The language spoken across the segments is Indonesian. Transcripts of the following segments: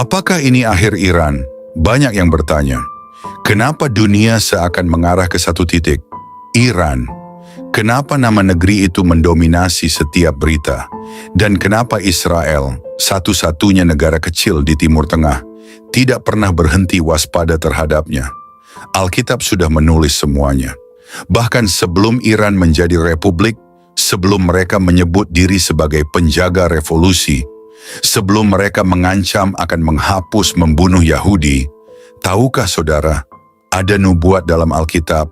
Apakah ini akhir Iran? Banyak yang bertanya. Kenapa dunia seakan mengarah ke satu titik? Iran. Kenapa nama negeri itu mendominasi setiap berita? Dan kenapa Israel, satu-satunya negara kecil di Timur Tengah, tidak pernah berhenti waspada terhadapnya? Alkitab sudah menulis semuanya. Bahkan sebelum Iran menjadi republik, sebelum mereka menyebut diri sebagai penjaga revolusi, sebelum mereka mengancam akan menghapus membunuh Yahudi, tahukah saudara, ada nubuat dalam Alkitab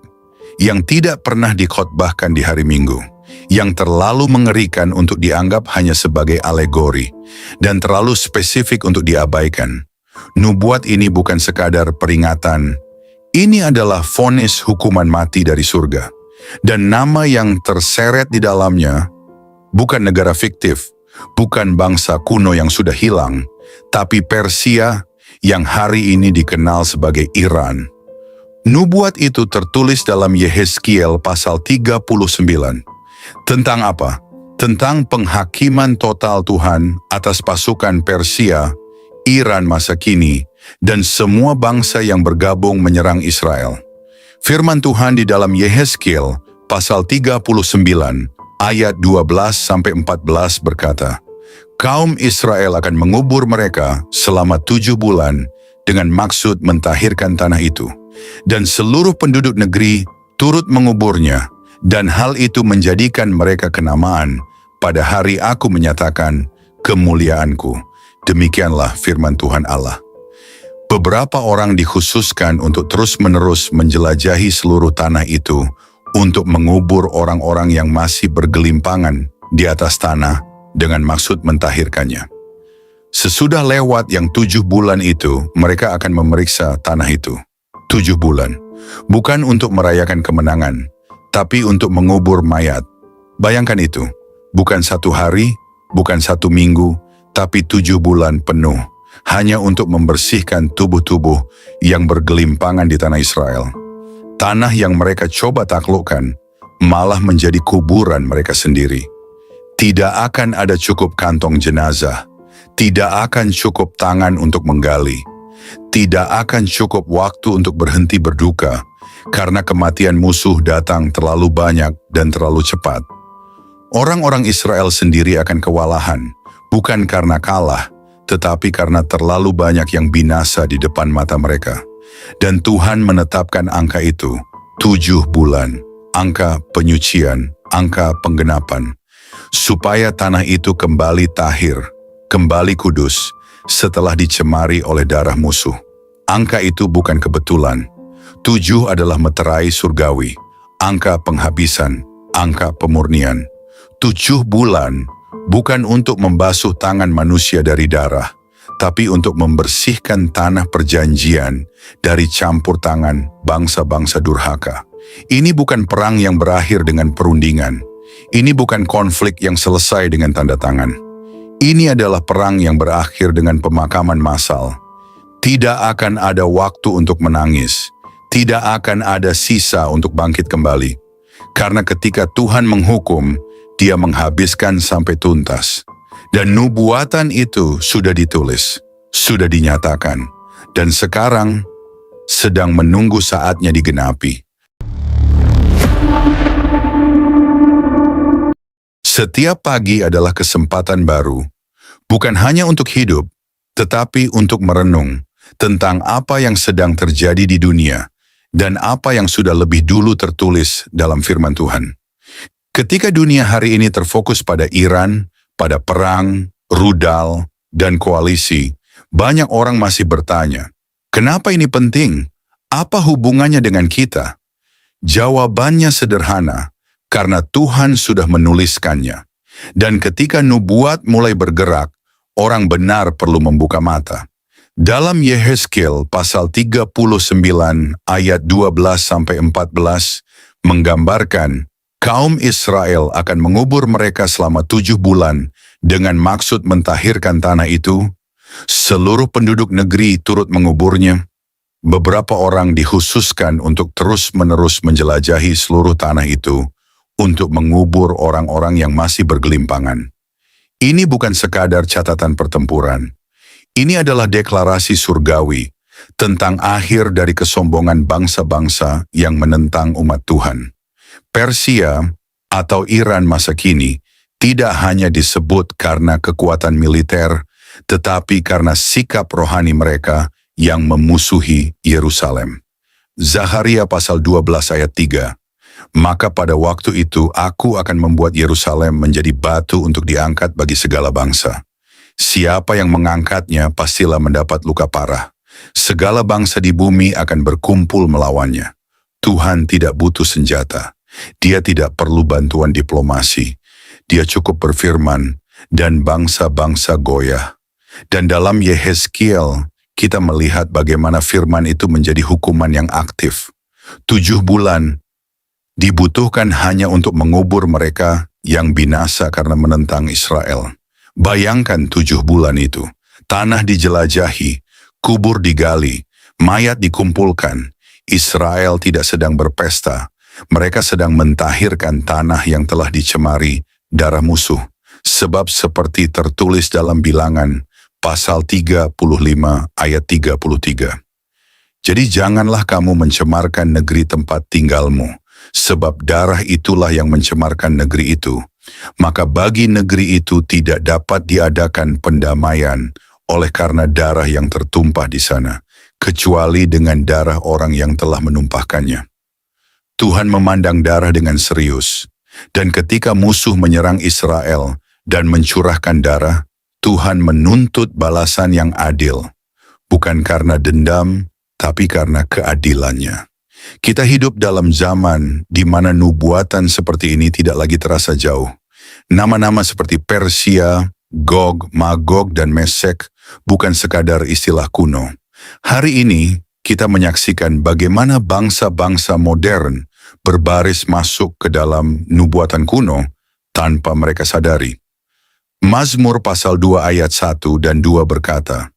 yang tidak pernah dikhotbahkan di hari Minggu, yang terlalu mengerikan untuk dianggap hanya sebagai alegori, dan terlalu spesifik untuk diabaikan. Nubuat ini bukan sekadar peringatan, ini adalah vonis hukuman mati dari surga. Dan nama yang terseret di dalamnya bukan negara fiktif, bukan bangsa kuno yang sudah hilang, tapi Persia yang hari ini dikenal sebagai Iran. Nubuat itu tertulis dalam Yehezkiel pasal 39. Tentang apa? Tentang penghakiman total Tuhan atas pasukan Persia, Iran masa kini, dan semua bangsa yang bergabung menyerang Israel. Firman Tuhan di dalam Yehezkiel pasal 39 ayat 12-14 berkata, kaum Israel akan mengubur mereka selama 7 bulan dengan maksud mentahirkan tanah itu. Dan seluruh penduduk negeri turut menguburnya, dan hal itu menjadikan mereka kenamaan pada hari aku menyatakan kemuliaanku. Demikianlah firman Tuhan Allah. Beberapa orang dikhususkan untuk terus-menerus menjelajahi seluruh tanah itu untuk mengubur orang-orang yang masih bergelimpangan di atas tanah dengan maksud mentahirkannya. Sesudah lewat yang 7 bulan itu, mereka akan memeriksa tanah itu. 7 bulan, bukan untuk merayakan kemenangan, tapi untuk mengubur mayat. Bayangkan itu, bukan 1 hari, bukan 1 minggu, tapi 7 bulan penuh, hanya untuk membersihkan tubuh-tubuh yang bergelimpangan di tanah Israel. Tanah yang mereka coba taklukkan, malah menjadi kuburan mereka sendiri. Tidak akan ada cukup kantong jenazah, tidak akan cukup tangan untuk menggali, tidak akan cukup waktu untuk berhenti berduka, karena kematian musuh datang terlalu banyak dan terlalu cepat. Orang-orang Israel sendiri akan kewalahan, bukan karena kalah, tetapi karena terlalu banyak yang binasa di depan mata mereka. Dan Tuhan menetapkan angka itu, 7 bulan, angka penyucian, angka penggenapan, supaya tanah itu kembali tahir, kembali kudus, setelah dicemari oleh darah musuh. Angka itu bukan kebetulan. 7 adalah meterai surgawi, angka penghabisan, angka pemurnian. 7 bulan bukan untuk membasuh tangan manusia dari darah, tapi untuk membersihkan tanah perjanjian dari campur tangan bangsa-bangsa durhaka. Ini bukan perang yang berakhir dengan perundingan. Ini bukan konflik yang selesai dengan tanda tangan. Ini adalah perang yang berakhir dengan pemakaman massal. Tidak akan ada waktu untuk menangis. Tidak akan ada sisa untuk bangkit kembali. Karena ketika Tuhan menghukum, Dia menghabiskan sampai tuntas. Dan nubuatan itu sudah ditulis, sudah dinyatakan, dan sekarang sedang menunggu saatnya digenapi. Setiap pagi adalah kesempatan baru, bukan hanya untuk hidup, tetapi untuk merenung tentang apa yang sedang terjadi di dunia dan apa yang sudah lebih dulu tertulis dalam firman Tuhan. Ketika dunia hari ini terfokus pada Iran, pada perang, rudal, dan koalisi, banyak orang masih bertanya, kenapa ini penting? Apa hubungannya dengan kita? Jawabannya sederhana, karena Tuhan sudah menuliskannya. Dan ketika nubuat mulai bergerak, orang benar perlu membuka mata. Dalam Yehezkiel pasal 39 ayat 12-14 menggambarkan kaum Israel akan mengubur mereka selama 7 bulan dengan maksud mentahirkan tanah itu. Seluruh penduduk negeri turut menguburnya. Beberapa orang dikhususkan untuk terus-menerus menjelajahi seluruh tanah itu untuk mengubur orang-orang yang masih bergelimpangan. Ini bukan sekadar catatan pertempuran. Ini adalah deklarasi surgawi tentang akhir dari kesombongan bangsa-bangsa yang menentang umat Tuhan. Persia atau Iran masa kini tidak hanya disebut karena kekuatan militer, tetapi karena sikap rohani mereka yang memusuhi Yerusalem. Zaharia pasal 12 ayat 3. Maka pada waktu itu aku akan membuat Yerusalem menjadi batu untuk diangkat bagi segala bangsa. Siapa yang mengangkatnya pastilah mendapat luka parah. Segala bangsa di bumi akan berkumpul melawannya. Tuhan tidak butuh senjata. Dia tidak perlu bantuan diplomasi. Dia cukup berfirman, dan bangsa-bangsa goyah. Dan dalam Yehezkiel, kita melihat bagaimana firman itu menjadi hukuman yang aktif. 7 bulan dibutuhkan hanya untuk mengubur mereka yang binasa karena menentang Israel. Bayangkan 7 bulan itu. Tanah dijelajahi, kubur digali, mayat dikumpulkan. Israel tidak sedang berpesta. Mereka sedang mentahirkan tanah yang telah dicemari darah musuh. Sebab seperti tertulis dalam Bilangan, pasal 35 ayat 33. Jadi janganlah kamu mencemarkan negeri tempat tinggalmu, sebab darah itulah yang mencemarkan negeri itu. Maka bagi negeri itu tidak dapat diadakan pendamaian oleh karena darah yang tertumpah di sana, kecuali dengan darah orang yang telah menumpahkannya. Tuhan memandang darah dengan serius, dan ketika musuh menyerang Israel dan mencurahkan darah, Tuhan menuntut balasan yang adil, bukan karena dendam, tapi karena keadilannya. Kita hidup dalam zaman di mana nubuatan seperti ini tidak lagi terasa jauh. Nama-nama seperti Persia, Gog, Magog, dan Mesek bukan sekadar istilah kuno. Hari ini kita menyaksikan bagaimana bangsa-bangsa modern berbaris masuk ke dalam nubuatan kuno tanpa mereka sadari. Mazmur pasal 2 ayat 1 dan 2 berkata,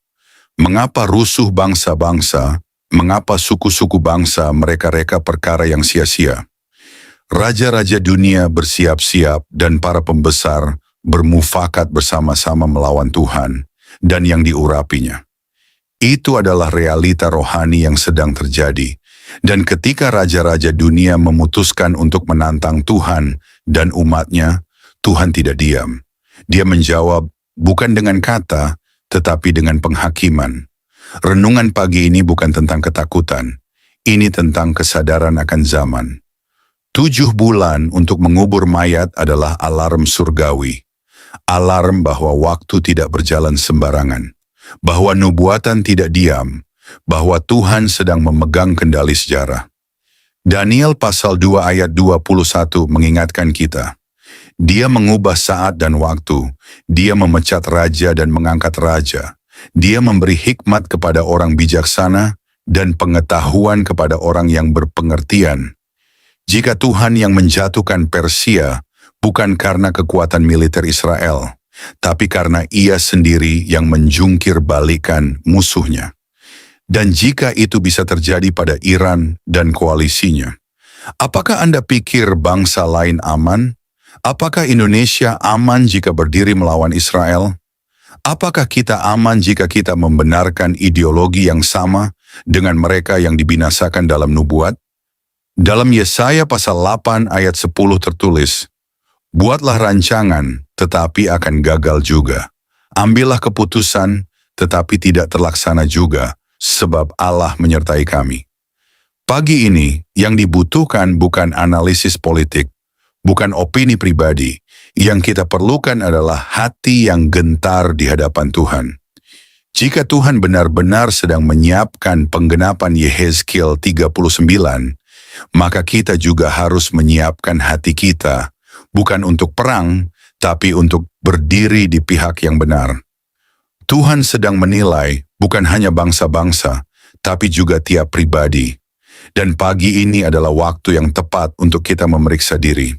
"Mengapa rusuh bangsa-bangsa, mengapa suku-suku bangsa mereka-reka perkara yang sia-sia? Raja-raja dunia bersiap-siap dan para pembesar bermufakat bersama-sama melawan Tuhan dan yang diurapinya." Itu adalah realita rohani yang sedang terjadi. Dan ketika raja-raja dunia memutuskan untuk menantang Tuhan dan umatnya, Tuhan tidak diam. Dia menjawab bukan dengan kata, tetapi dengan penghakiman. Renungan pagi ini bukan tentang ketakutan. Ini tentang kesadaran akan zaman. 7 bulan untuk mengubur mayat adalah alarm surgawi. Alarm bahwa waktu tidak berjalan sembarangan. Bahwa nubuatan tidak diam. Bahwa Tuhan sedang memegang kendali sejarah. Daniel pasal 2 ayat 21 mengingatkan kita. Dia mengubah saat dan waktu. Dia memecat raja dan mengangkat raja. Dia memberi hikmat kepada orang bijaksana dan pengetahuan kepada orang yang berpengertian. Jika Tuhan yang menjatuhkan Persia bukan karena kekuatan militer Israel, tapi karena Ia sendiri yang menjungkir balikan musuhnya. Dan jika itu bisa terjadi pada Iran dan koalisinya, apakah Anda pikir bangsa lain aman? Apakah Indonesia aman jika berdiri melawan Israel? Apakah kita aman jika kita membenarkan ideologi yang sama dengan mereka yang dibinasakan dalam nubuat? Dalam Yesaya pasal 8 ayat 10 tertulis, "Buatlah rancangan, tetapi akan gagal juga. Ambillah keputusan, tetapi tidak terlaksana juga, sebab Allah menyertai kami." Pagi ini, yang dibutuhkan bukan analisis politik, bukan opini pribadi. Yang kita perlukan adalah hati yang gentar di hadapan Tuhan. Jika Tuhan benar-benar sedang menyiapkan penggenapan Yehezkiel 39, maka kita juga harus menyiapkan hati kita, bukan untuk perang, tapi untuk berdiri di pihak yang benar. Tuhan sedang menilai bukan hanya bangsa-bangsa, tapi juga tiap pribadi. Dan pagi ini adalah waktu yang tepat untuk kita memeriksa diri.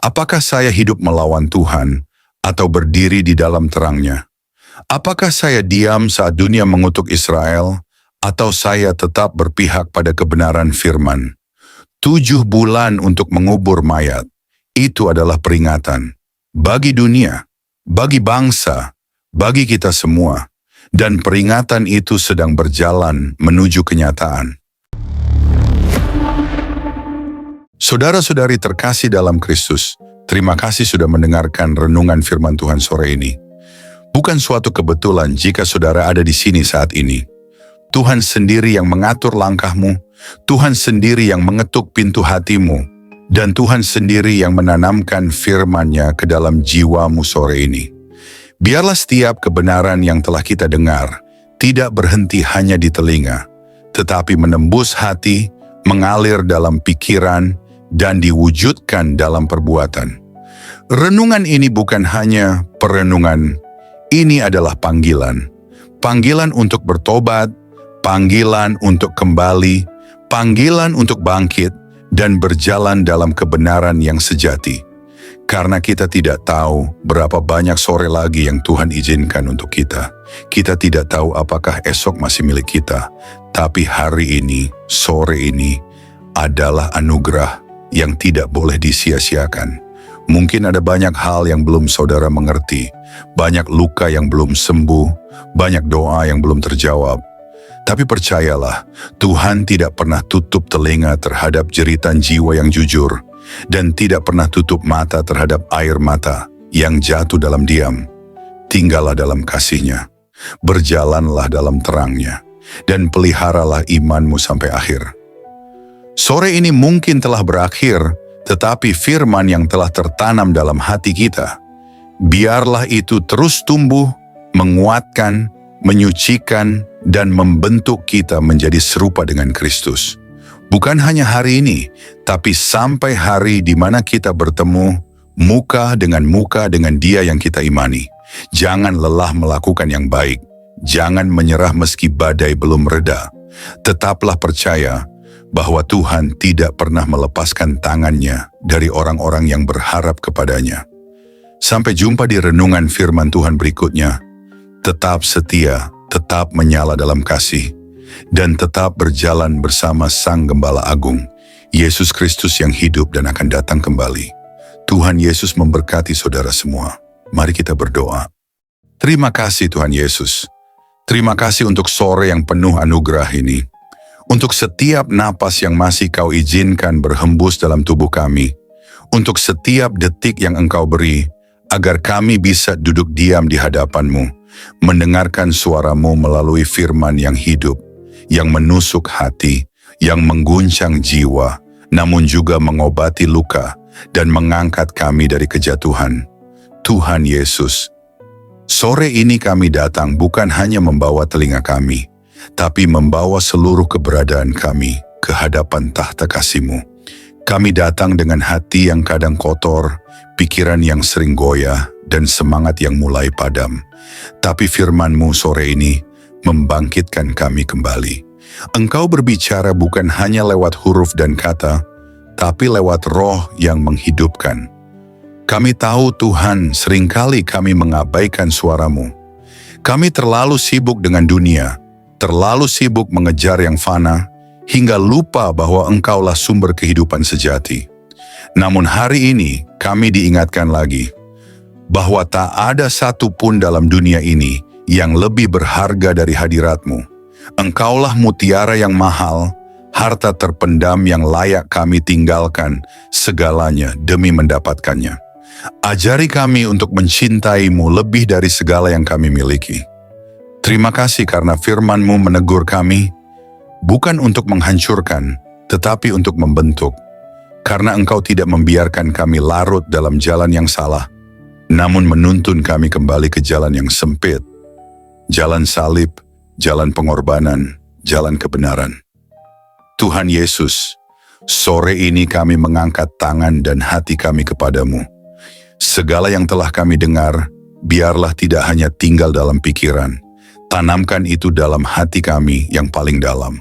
Apakah saya hidup melawan Tuhan atau berdiri di dalam terangnya? Apakah saya diam saat dunia mengutuk Israel atau saya tetap berpihak pada kebenaran firman? 7 bulan untuk mengubur mayat, itu adalah peringatan. Bagi dunia, bagi bangsa, bagi kita semua. dan peringatan itu sedang berjalan menuju kenyataan. Saudara-saudari terkasih dalam Kristus, terima kasih sudah mendengarkan renungan firman Tuhan sore ini. Bukan suatu kebetulan jika saudara ada di sini saat ini. Tuhan sendiri yang mengatur langkahmu, Tuhan sendiri yang mengetuk pintu hatimu, dan Tuhan sendiri yang menanamkan firman-Nya ke dalam jiwamu sore ini. Biarlah setiap kebenaran yang telah kita dengar tidak berhenti hanya di telinga, tetapi menembus hati, mengalir dalam pikiran, dan diwujudkan dalam perbuatan. Renungan ini bukan hanya perenungan, ini adalah panggilan. Panggilan untuk bertobat, panggilan untuk kembali, panggilan untuk bangkit, dan berjalan dalam kebenaran yang sejati. Karena kita tidak tahu berapa banyak sore lagi yang Tuhan izinkan untuk kita. Kita tidak tahu apakah esok masih milik kita. Tapi hari ini, sore ini, adalah anugerah yang tidak boleh disia-siakan. Mungkin ada banyak hal yang belum saudara mengerti, banyak luka yang belum sembuh, banyak doa yang belum terjawab. Tapi percayalah, Tuhan tidak pernah tutup telinga terhadap jeritan jiwa yang jujur, dan tidak pernah tutup mata terhadap air mata yang jatuh dalam diam. Tinggallah dalam kasih-Nya, berjalanlah dalam terang-Nya, dan peliharalah imanmu sampai akhir. Sore ini mungkin telah berakhir, tetapi firman yang telah tertanam dalam hati kita, biarlah itu terus tumbuh, menguatkan, menyucikan, dan membentuk kita menjadi serupa dengan Kristus. Bukan hanya hari ini, tapi sampai hari di mana kita bertemu muka dengan Dia yang kita imani. Jangan lelah melakukan yang baik. Jangan menyerah meski badai belum reda. Tetaplah percaya bahwa Tuhan tidak pernah melepaskan tangan-Nya dari orang-orang yang berharap kepadanya. Sampai jumpa di renungan firman Tuhan berikutnya. Tetap setia, tetap menyala dalam kasih, dan tetap berjalan bersama Sang Gembala Agung, Yesus Kristus yang hidup dan akan datang kembali. Tuhan Yesus memberkati saudara semua. Mari kita berdoa. Terima kasih Tuhan Yesus. Terima kasih untuk sore yang penuh anugerah ini. Untuk setiap napas yang masih Kau izinkan berhembus dalam tubuh kami. Untuk setiap detik yang Engkau beri, agar kami bisa duduk diam di hadapan-Mu, mendengarkan suara-Mu melalui firman yang hidup, yang menusuk hati, yang mengguncang jiwa, namun juga mengobati luka dan mengangkat kami dari kejatuhan. Tuhan Yesus, sore ini kami datang bukan hanya membawa telinga kami, tapi membawa seluruh keberadaan kami ke hadapan tahta kasih-Mu. Kami datang dengan hati yang kadang kotor, pikiran yang sering goyah, dan semangat yang mulai padam. Tapi firman-Mu sore ini membangkitkan kami kembali. Engkau berbicara bukan hanya lewat huruf dan kata, tapi lewat roh yang menghidupkan. Kami tahu Tuhan, seringkali kami mengabaikan suara-Mu. Kami terlalu sibuk dengan dunia, terlalu sibuk mengejar yang fana, hingga lupa bahwa Engkaulah sumber kehidupan sejati. Namun hari ini kami diingatkan lagi, bahwa tak ada satu pun dalam dunia ini yang lebih berharga dari hadirat-Mu. Engkaulah mutiara yang mahal, harta terpendam yang layak kami tinggalkan segalanya demi mendapatkannya. Ajari kami untuk mencintai-Mu lebih dari segala yang kami miliki. Terima kasih karena firman-Mu menegur kami, bukan untuk menghancurkan, tetapi untuk membentuk. Karena Engkau tidak membiarkan kami larut dalam jalan yang salah, namun menuntun kami kembali ke jalan yang sempit, jalan salib, jalan pengorbanan, jalan kebenaran. Tuhan Yesus, sore ini kami mengangkat tangan dan hati kami kepadamu. Segala yang telah kami dengar, biarlah tidak hanya tinggal dalam pikiran, tanamkan itu dalam hati kami yang paling dalam.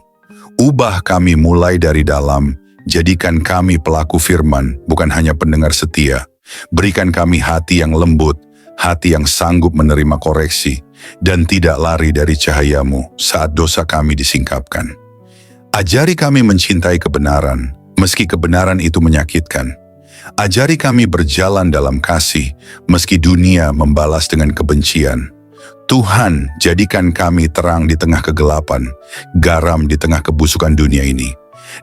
Ubah kami mulai dari dalam, jadikan kami pelaku firman, bukan hanya pendengar setia. Berikan kami hati yang lembut, hati yang sanggup menerima koreksi, dan tidak lari dari cahaya-Mu saat dosa kami disingkapkan. Ajari kami mencintai kebenaran, meski kebenaran itu menyakitkan. Ajari kami berjalan dalam kasih, meski dunia membalas dengan kebencian. Tuhan, jadikan kami terang di tengah kegelapan, garam di tengah kebusukan dunia ini.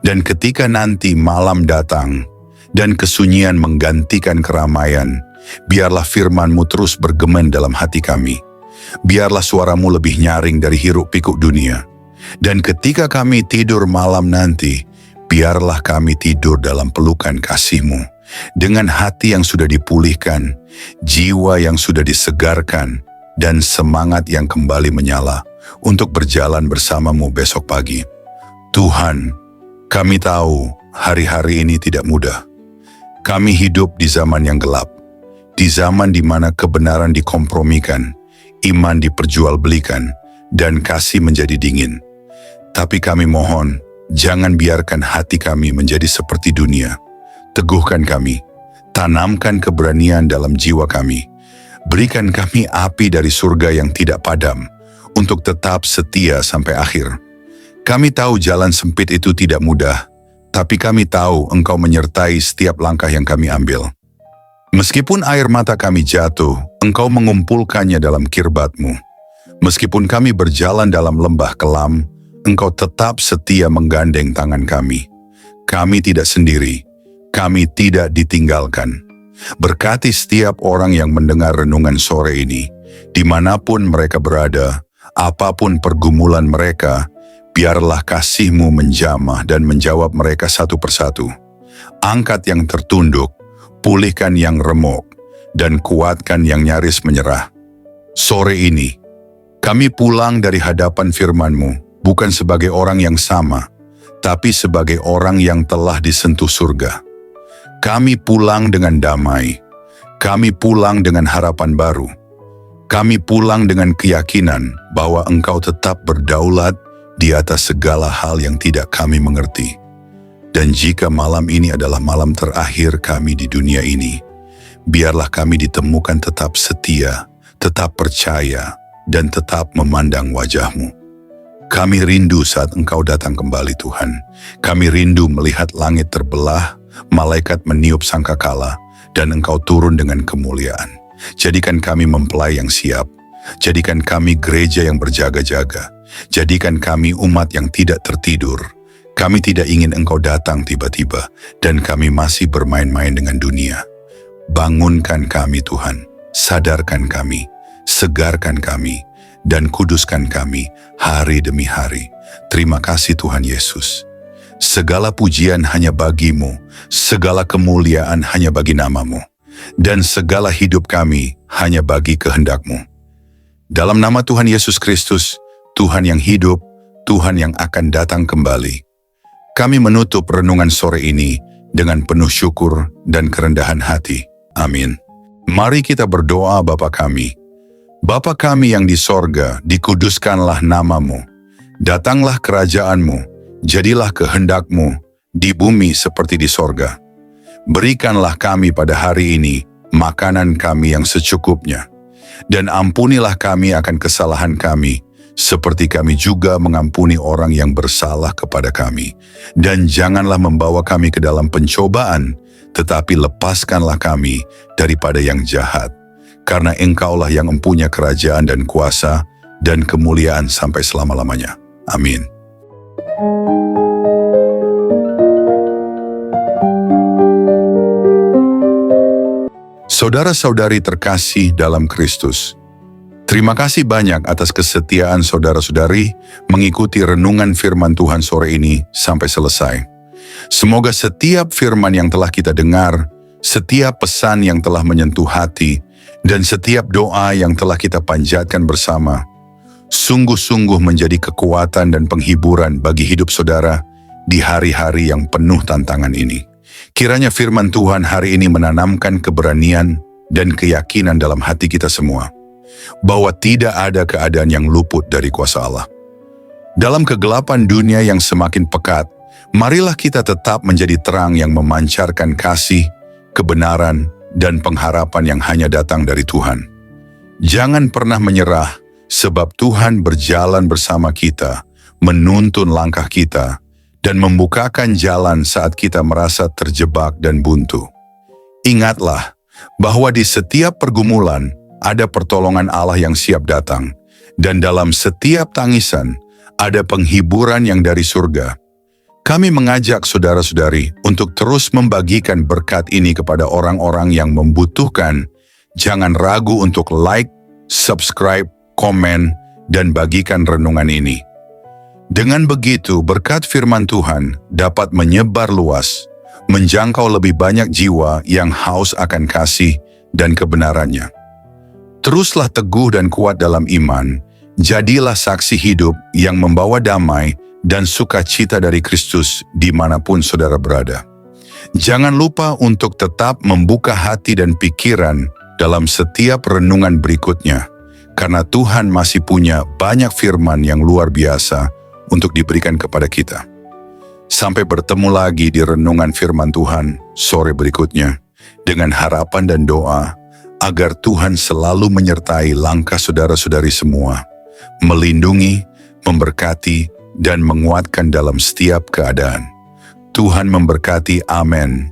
Dan ketika nanti malam datang, dan kesunyian menggantikan keramaian, biarlah firman-Mu terus bergema dalam hati kami. Biarlah suara-Mu lebih nyaring dari hiruk-pikuk dunia. Dan ketika kami tidur malam nanti, biarlah kami tidur dalam pelukan kasih-Mu, dengan hati yang sudah dipulihkan, jiwa yang sudah disegarkan, dan semangat yang kembali menyala untuk berjalan bersama-Mu besok pagi. Tuhan, kami tahu hari-hari ini tidak mudah. Kami hidup di zaman yang gelap, di zaman di mana kebenaran dikompromikan, iman diperjualbelikan, dan kasih menjadi dingin. Tapi kami mohon, jangan biarkan hati kami menjadi seperti dunia. Teguhkan kami, tanamkan keberanian dalam jiwa kami. Berikan kami api dari surga yang tidak padam, untuk tetap setia sampai akhir. Kami tahu jalan sempit itu tidak mudah, tapi kami tahu Engkau menyertai setiap langkah yang kami ambil. Meskipun air mata kami jatuh, Engkau mengumpulkannya dalam kirbat-Mu. Meskipun kami berjalan dalam lembah kelam, Engkau tetap setia menggandeng tangan kami. Kami tidak sendiri, kami tidak ditinggalkan. Berkati setiap orang yang mendengar renungan sore ini, dimanapun mereka berada, apapun pergumulan mereka, biarlah kasih-Mu menjamah dan menjawab mereka satu persatu. Angkat yang tertunduk, pulihkan yang remuk, dan kuatkan yang nyaris menyerah. Sore ini, kami pulang dari hadapan firman-Mu, bukan sebagai orang yang sama, tapi sebagai orang yang telah disentuh surga. Kami pulang dengan damai, kami pulang dengan harapan baru, kami pulang dengan keyakinan bahwa Engkau tetap berdaulat di atas segala hal yang tidak kami mengerti. Dan jika malam ini adalah malam terakhir kami di dunia ini, biarlah kami ditemukan tetap setia, tetap percaya, dan tetap memandang wajah-Mu. Kami rindu saat Engkau datang kembali, Tuhan. Kami rindu melihat langit terbelah, malaikat meniup sangkakala, dan Engkau turun dengan kemuliaan. Jadikan kami mempelai yang siap. Jadikan kami gereja yang berjaga-jaga. Jadikan kami umat yang tidak tertidur. Kami tidak ingin Engkau datang tiba-tiba, dan kami masih bermain-main dengan dunia. Bangunkan kami, Tuhan. Sadarkan kami. Segarkan kami. Dan kuduskan kami hari demi hari. Terima kasih Tuhan Yesus. Segala pujian hanya bagi-Mu, segala kemuliaan hanya bagi nama-Mu, dan segala hidup kami hanya bagi kehendak-Mu. Dalam nama Tuhan Yesus Kristus, Tuhan yang hidup, Tuhan yang akan datang kembali, kami menutup renungan sore ini dengan penuh syukur dan kerendahan hati. Amin. Mari kita berdoa. Bapa kami. Bapa kami yang di sorga, dikuduskanlah nama-Mu. Datanglah kerajaan-Mu, jadilah kehendak-Mu di bumi seperti di sorga. Berikanlah kami pada hari ini makanan kami yang secukupnya. Dan ampunilah kami akan kesalahan kami, seperti kami juga mengampuni orang yang bersalah kepada kami. Dan janganlah membawa kami ke dalam pencobaan, tetapi lepaskanlah kami daripada yang jahat. Karena Engkaulah yang mempunyai kerajaan dan kuasa dan kemuliaan sampai selama-lamanya. Amin. Saudara-saudari terkasih dalam Kristus, terima kasih banyak atas kesetiaan saudara-saudari mengikuti renungan firman Tuhan sore ini sampai selesai. Semoga setiap firman yang telah kita dengar, setiap pesan yang telah menyentuh hati, dan setiap doa yang telah kita panjatkan bersama, sungguh-sungguh menjadi kekuatan dan penghiburan bagi hidup saudara di hari-hari yang penuh tantangan ini. Kiranya firman Tuhan hari ini menanamkan keberanian dan keyakinan dalam hati kita semua, bahwa tidak ada keadaan yang luput dari kuasa Allah. Dalam kegelapan dunia yang semakin pekat, marilah kita tetap menjadi terang yang memancarkan kasih, kebenaran, dan pengharapan yang hanya datang dari Tuhan. Jangan pernah menyerah, sebab Tuhan berjalan bersama kita, menuntun langkah kita, dan membukakan jalan saat kita merasa terjebak dan buntu. Ingatlah bahwa di setiap pergumulan, ada pertolongan Allah yang siap datang, dan dalam setiap tangisan ada penghiburan yang dari surga. Kami mengajak saudara-saudari untuk terus membagikan berkat ini kepada orang-orang yang membutuhkan. Jangan ragu untuk like, subscribe, komen, dan bagikan renungan ini. Dengan begitu, berkat firman Tuhan dapat menyebar luas, menjangkau lebih banyak jiwa yang haus akan kasih dan kebenarannya. Teruslah teguh dan kuat dalam iman, jadilah saksi hidup yang membawa damai dan sukacita dari Kristus dimanapun saudara berada. Jangan lupa untuk tetap membuka hati dan pikiran dalam setiap renungan berikutnya, karena Tuhan masih punya banyak firman yang luar biasa untuk diberikan kepada kita. Sampai bertemu lagi di renungan firman Tuhan sore berikutnya, dengan harapan dan doa agar Tuhan selalu menyertai langkah saudara-saudari semua, melindungi, memberkati, dan menguatkan dalam setiap keadaan. Tuhan memberkati, amin.